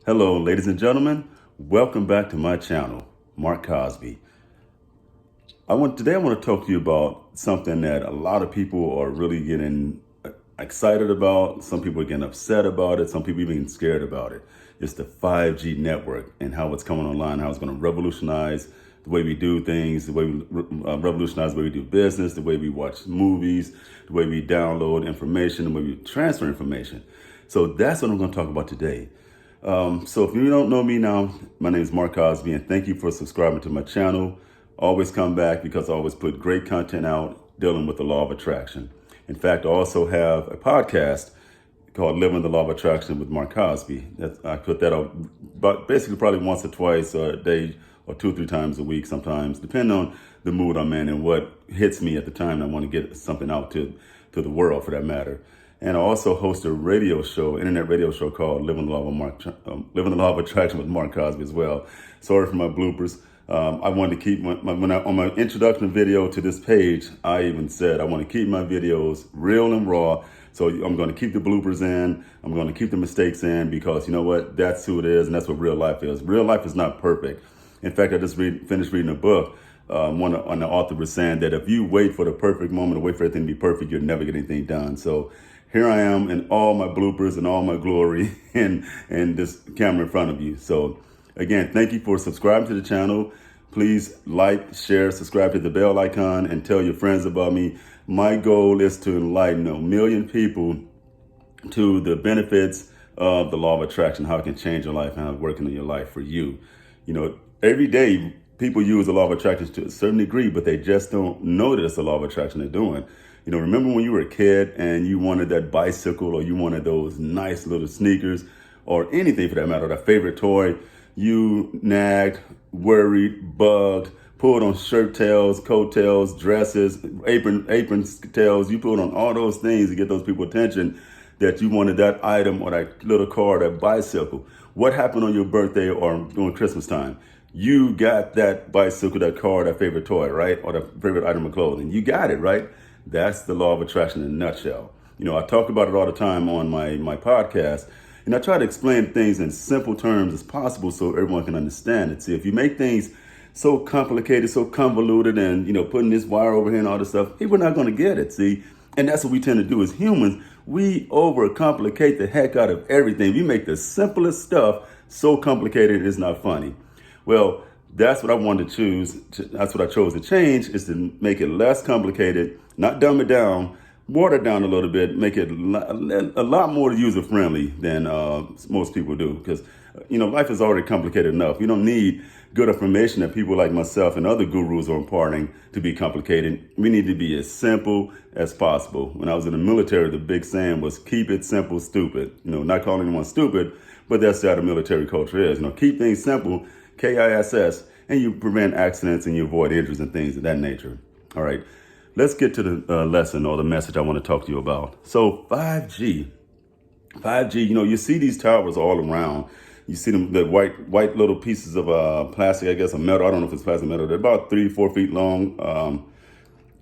Hello, ladies and gentlemen. Welcome back to my channel, Mark Cosby. Today I want to talk to you about something that a lot of people are really getting excited about. Some people are getting upset about it. Some people even getting scared about it. It's the 5G network and how it's coming online, how it's going to revolutionize the way we do things, the way we revolutionize the way we do business, the way we watch movies, the way we download information, the way we transfer information. So that's what I'm going to talk about today. So if you don't know me now, my name is Mark Cosby, and thank you for subscribing to my channel. Always come back because I always put great content out dealing with the law of attraction. In fact, I also have a podcast called Living the Law of Attraction with Mark Cosby. I put that out but basically probably once or twice a day or 2 or 3 times a week sometimes, depending on the mood I'm in and what hits me at the time. I want to get something out to the world for that matter. And I also host a internet radio show called Living the Law of Attraction with Mark Cosby as well. Sorry for my bloopers. I wanted to keep on my introduction video to this page, I even said I want to keep my videos real and raw. So I'm going to keep the bloopers in. I'm going to keep the mistakes in because you know what? That's who it is, and that's what real life is. Real life is not perfect. In fact, I just finished reading a book. One the author was saying that if you wait for the perfect moment, or wait for everything to be perfect, you'll never get anything done. So here I am in all my bloopers and all my glory and this camera in front of you. So again, thank you for subscribing to the channel. Please like, share, subscribe to the bell icon and tell your friends about me. My goal is to enlighten 1 million people to the benefits of the law of attraction, how it can change your life and how it's working in your life for you. You know, every day people use the law of attraction to a certain degree, but they just don't know that it's the law of attraction they're doing. You know, remember when you were a kid and you wanted that bicycle or you wanted those nice little sneakers or anything for that matter, that favorite toy, you nagged, worried, bugged, pulled on shirt tails, coat tails, dresses, apron tails. You pulled on all those things to get those people's attention that you wanted that item or that little car, that bicycle. What happened on your birthday or during Christmas time? You got that bicycle, that car, that favorite toy, right? Or that favorite item of clothing. You got it, right? That's the law of attraction in a nutshell. You know, I talk about it all the time on my podcast, and I try to explain things in simple terms as possible so everyone can understand it. See, if you make things so complicated, so convoluted, and, you know, putting this wire over here and all this stuff, people are not going to get it, see? And that's what we tend to do as humans. We overcomplicate the heck out of everything. We make the simplest stuff so complicated it's not funny. Well, that's what I wanted to choose. That's what I chose to change, is to make it less complicated, not dumb it down, water it down a little bit, make it a lot more user friendly than most people do. Because, you know, life is already complicated enough. We don't need good information that people like myself and other gurus are imparting to be complicated. We need to be as simple as possible. When I was in the military, the big saying was keep it simple, stupid. You know, not calling anyone stupid, but that's how the military culture is. You know, keep things simple, KISS, and you prevent accidents and you avoid injuries and things of that nature. All right, let's get to the lesson or the message I want to talk to you about. So 5G, you know, you see these towers all around. You see them, the white little pieces of plastic, I guess, or metal. I don't know if it's plastic or metal. They're about 3-4 feet long,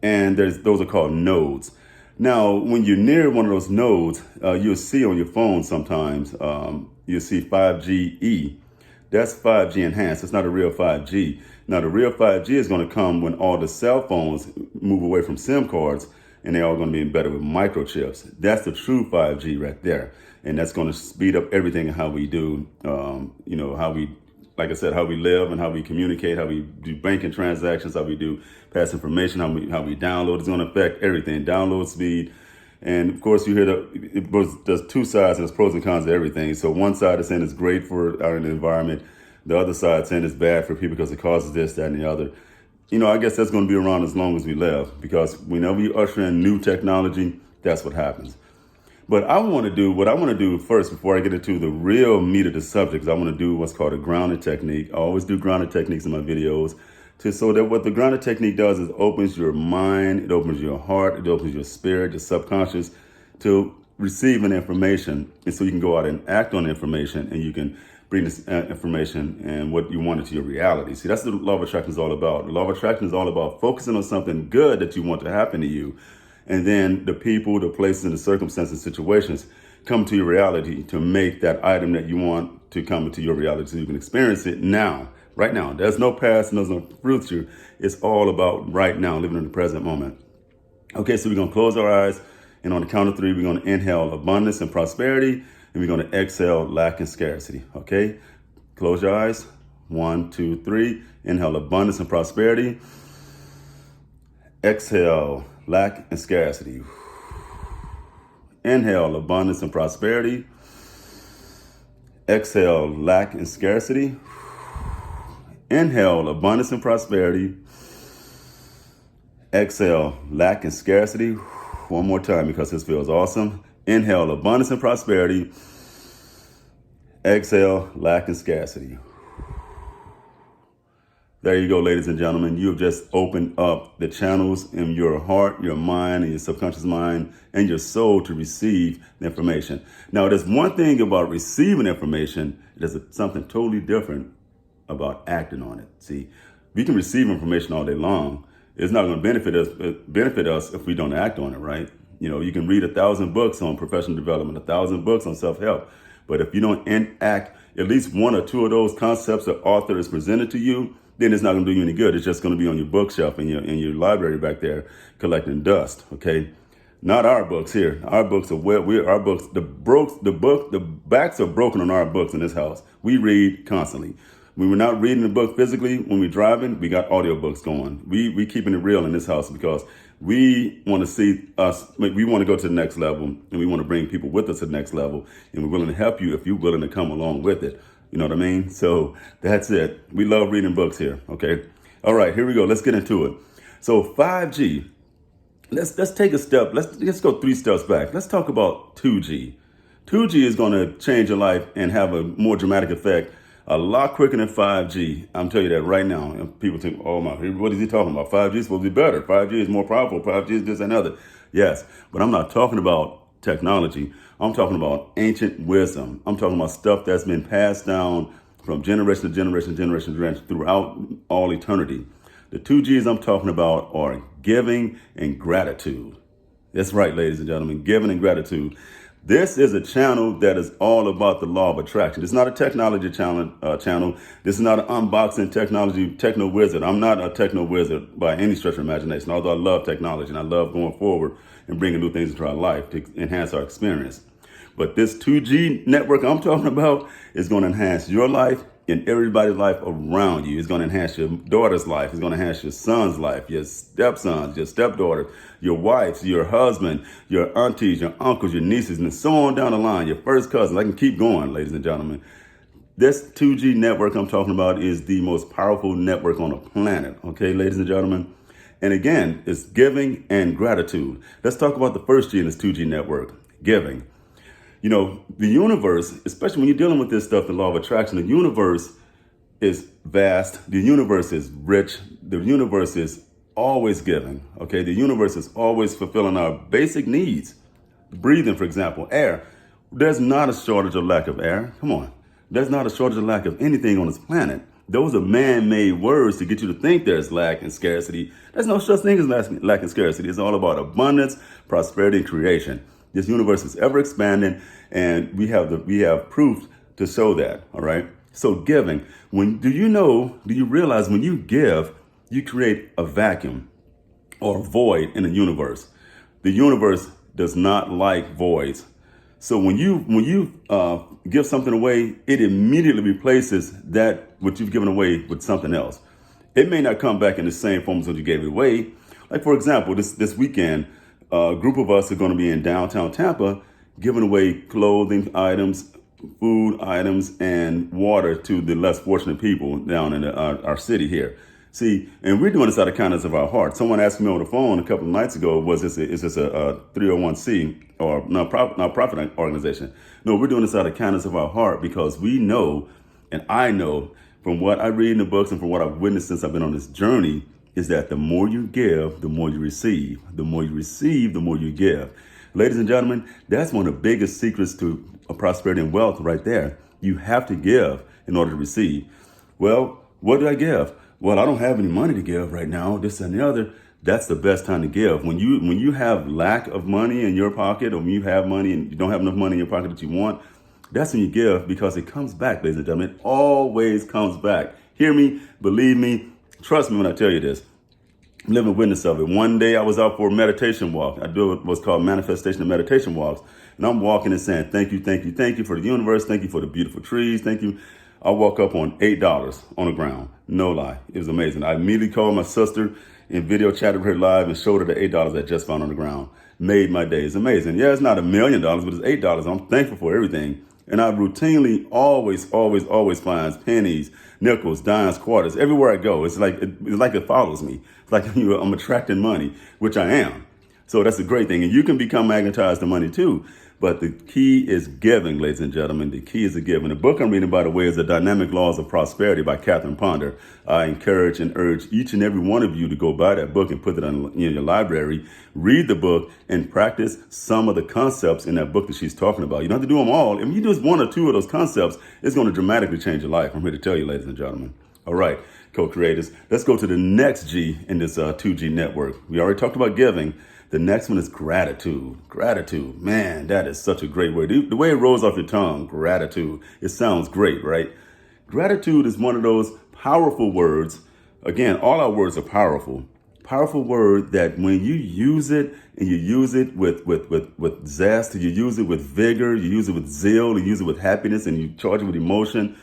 and those are called nodes. Now, when you're near one of those nodes, you'll see on your phone sometimes, you'll see 5GE. That's 5G enhanced. It's not a real 5G. Now, the real 5G is going to come when all the cell phones move away from SIM cards and they're all going to be embedded with microchips. That's the true 5G right there. And that's going to speed up everything in how we do, you know, how we, like I said, how we live and how we communicate, how we do banking transactions, how we do pass information, how we download. It's going to affect everything, download speed. And of course, you hear there's two sides and there's pros and cons to everything. So one side is saying it's great for our environment. The other side saying it's bad for people because it causes this, that, and the other. You know, I guess that's going to be around as long as we live, because whenever you usher in new technology, that's what happens. But what I want to do first, before I get into the real meat of the subject, is I want to do what's called a grounded technique. I always do grounded techniques in my videos, so that what the grounded technique does is opens your mind, it opens your heart, it opens your spirit, your subconscious to receiving information. And so you can go out and act on information, and you can bring this information and what you want into your reality. See, that's what the law of attraction is all about. The law of attraction is all about focusing on something good that you want to happen to you. And then the people, the places, and the circumstances, situations come to your reality to make that item that you want to come into your reality so you can experience it now, right now. There's no past and there's no future. It's all about right now, living in the present moment. Okay, so we're going to close our eyes, and on the count of three, we're going to inhale abundance and prosperity, and we're going to exhale lack and scarcity. Okay, close your eyes. 1, 2, 3. Inhale abundance and prosperity. Exhale lack and scarcity. Inhale abundance and prosperity. Exhale lack and scarcity. Inhale abundance and prosperity. Exhale lack and scarcity. One more time because this feels awesome. Inhale abundance and prosperity. Exhale lack and scarcity. There you go, ladies and gentlemen. You have just opened up the channels in your heart, your mind, and your subconscious mind, and your soul to receive the information. Now, there's one thing about receiving information. There's something totally different about acting on it. See, we can receive information all day long. It's not going to benefit us if we don't act on it, right? You know, you can read 1,000 books on professional development, 1,000 books on self-help. But if you don't enact at least one or two of those concepts the author is presented to you, then it's not going to do you any good. It's just going to be on your bookshelf in your library back there collecting dust. Okay, not our books here. Our books are our books. The backs are broken on our books in this house. We read constantly. When we're not reading the book physically, when we're driving, we got audiobooks going. We keeping it real in this house because we want to see us. We want to go to the next level, and we want to bring people with us to the next level. And we're willing to help you if you're willing to come along with it. You know what I mean? So that's it. We love reading books here. Okay. All right, here we go. Let's get into it. So 5G. Let's take a step. Let's go 3 steps back. Let's talk about 2G. 2G is going to change your life and have a more dramatic effect a lot quicker than 5G. I'm telling you that right now. And people think, oh my, what is he talking about? 5G is supposed to be better. 5G is more powerful. 5G is this and other. Yes, but I'm not talking about technology. I'm talking about ancient wisdom. I'm talking about stuff that's been passed down from generation to generation, throughout all eternity. The 2Gs I'm talking about are giving and gratitude. That's right, ladies and gentlemen, giving and gratitude. This is a channel that is all about the law of attraction. It's not a technology channel. This is not an unboxing technology techno wizard. I'm not a techno wizard by any stretch of imagination, although I love technology and I love going forward and bringing new things into our life to enhance our experience. But this 2G network I'm talking about is going to enhance your life and everybody's life around you. It's going to enhance your daughter's life. It's going to enhance your son's life, your stepsons, your stepdaughters, your wives, your husband, your aunties, your uncles, your nieces, and so on down the line, your first cousins. I can keep going, ladies and gentlemen. This 2G network I'm talking about is the most powerful network on the planet. Okay, ladies and gentlemen. And again, it's giving and gratitude. Let's talk about the first G in this 2G network, giving. You know, the universe, especially when you're dealing with this stuff, the law of attraction, the universe is vast. The universe is rich. The universe is always giving. Okay, the universe is always fulfilling our basic needs. Breathing, for example, air. There's not a shortage or lack of air. Come on. There's not a shortage or lack of anything on this planet. Those are man-made words to get you to think there's lack and scarcity. There's no such thing as lack and scarcity. It's all about abundance, prosperity, and creation. This universe is ever expanding, and we have proof to show that. All right. So giving. Do you realize when you give, you create a vacuum or void in the universe? The universe does not like voids. So when you give something away, it immediately replaces that what you've given away with something else. It may not come back in the same form as what you gave it away. Like, for example, this weekend, a group of us are going to be in downtown Tampa giving away clothing items, food items, and water to the less fortunate people down in our city here. See, and we're doing this out of kindness of our heart. Someone asked me on the phone a couple of nights ago, is this a 301c or nonprofit organization? No, we're doing this out of kindness of our heart because we know, and I know from what I read in the books and from what I've witnessed since I've been on this journey, is that the more you give, the more you receive. The more you receive, the more you give. Ladies and gentlemen, that's one of the biggest secrets to prosperity and wealth right there. You have to give in order to receive. Well, what do I give? Well, I don't have any money to give right now, this and the other. That's the best time to give. When you have lack of money in your pocket, or when you have money and you don't have enough money in your pocket that you want, That's when you give, because it comes back, ladies and gentlemen. It always comes back. Hear me, believe me, trust me when I tell you this. I'm living witness of it. One day I was out for a meditation walk. I do what's called manifestation and meditation walks. And I'm walking and saying, thank you, thank you, thank you for the universe. Thank you for the beautiful trees. Thank you. I walk up on $8 on the ground. No lie. It was amazing. I immediately called my sister and video chatted with her live and showed her the $8 I just found on the ground. Made my day. It's amazing. Yeah, it's not $1 million, but it's $8. I'm thankful for everything. And I routinely always find pennies, nickels, dimes, quarters, everywhere I go. It's like it follows me. It's like I'm attracting money, which I am. So that's a great thing. And you can become magnetized to money too. But the key is giving, ladies and gentlemen. The key is the giving. The book I'm reading, by the way, is The Dynamic Laws of Prosperity by Catherine Ponder. I encourage and urge each and every one of you to go buy that book and put it in your library, read the book, and practice some of the concepts in that book that she's talking about. You don't have to do them all. If you do just one or two of those concepts, it's going to dramatically change your life. I'm here to tell you, ladies and gentlemen. All right, co-creators, let's go to the next G in this 2G network. We already talked about giving. The next one is gratitude. Gratitude, man, that is such a great word. The way it rolls off your tongue, gratitude, it sounds great, right? Gratitude is one of those powerful words. Again, all our words are powerful. Powerful word that when you use it, and you use it with zest, you use it with vigor, you use it with zeal, you use it with happiness, and you charge it with emotion,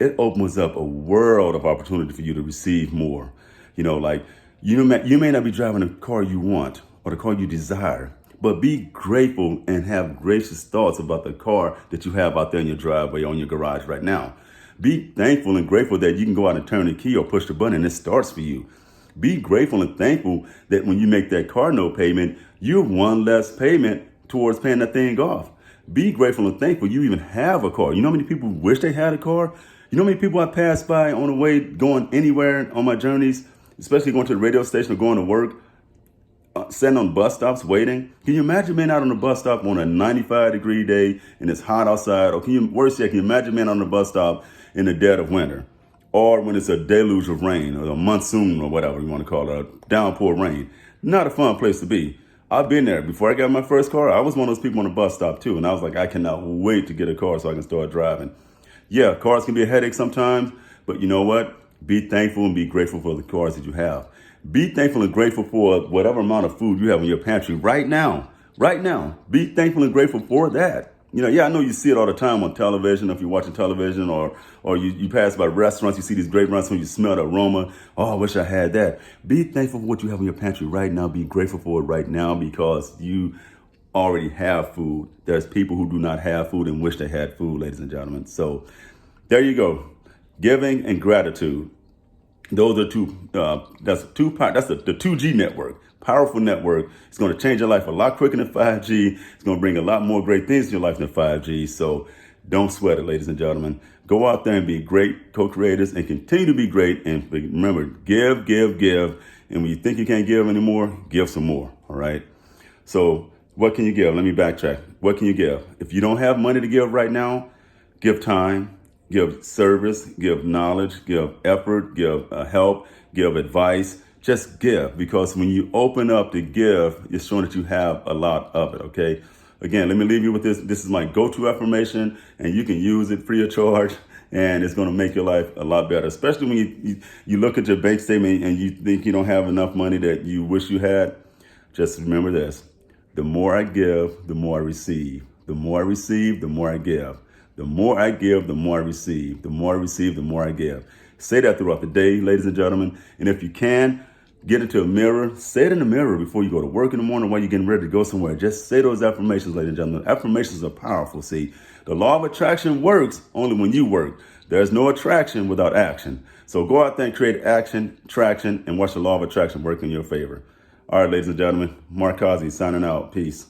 it opens up a world of opportunity for you to receive more. You know, like you may not be driving the car you want or the car you desire, but be grateful and have gracious thoughts about the car that you have out there in your driveway or in your garage right now. Be thankful and grateful that you can go out and turn the key or push the button and it starts for you. Be grateful and thankful that when you make that car note payment, you're one less payment towards paying that thing off. Be grateful and thankful you even have a car. You know how many people wish they had a car? You know how many people I pass by on the way going anywhere on my journeys, especially going to the radio station or going to work, sitting on bus stops waiting? Can you imagine being out on the bus stop on a 95-degree day and it's hot outside? Or worse yet, can you imagine being on the bus stop in the dead of winter? Or when it's a deluge of rain or a monsoon or whatever you want to call it, a downpour rain. Not a fun place to be. I've been there. Before I got my first car, I was one of those people on the bus stop too. And I was like, I cannot wait to get a car so I can start driving. Yeah, cars can be a headache sometimes, but you know what? Be thankful and be grateful for the cars that you have. Be thankful and grateful for whatever amount of food you have in your pantry right now. Right now. Be thankful and grateful for that. You know, yeah, I know you see it all the time on television. If you're watching television or you pass by restaurants, you see these great restaurants, you smell the aroma. Oh, I wish I had that. Be thankful for what you have in your pantry right now. Be grateful for it right now because you already have food. There's people who do not have food and wish they had food, ladies and gentlemen. So there you go. Giving and gratitude. Those are that's the 2G network. Powerful network. It's going to change your life a lot quicker than 5G. It's going to bring a lot more great things to your life than 5G. So don't sweat it, ladies and gentlemen. Go out there and be great co-creators and continue to be great. And remember, give, give, give. And when you think you can't give anymore, give some more. All right. So what can you give? Let me backtrack. What can you give? If you don't have money to give right now, give time. Give service, give knowledge, give effort, give help, give advice. Just give, because when you open up to give, it's showing that you have a lot of it, okay? Again, let me leave you with this. This is my go-to affirmation, and you can use it free of charge, and it's going to make your life a lot better, especially when you look at your bank statement and you think you don't have enough money that you wish you had. Just remember this. The more I give, the more I receive. The more I receive, the more I give. The more I give, the more I receive. The more I receive, the more I give. Say that throughout the day, ladies and gentlemen. And if you can, get into a mirror. Say it in the mirror before you go to work in the morning while you're getting ready to go somewhere. Just say those affirmations, ladies and gentlemen. Affirmations are powerful. See, the law of attraction works only when you work. There's no attraction without action. So go out there and create action, traction, and watch the law of attraction work in your favor. All right, ladies and gentlemen, Mark Cosby signing out. Peace.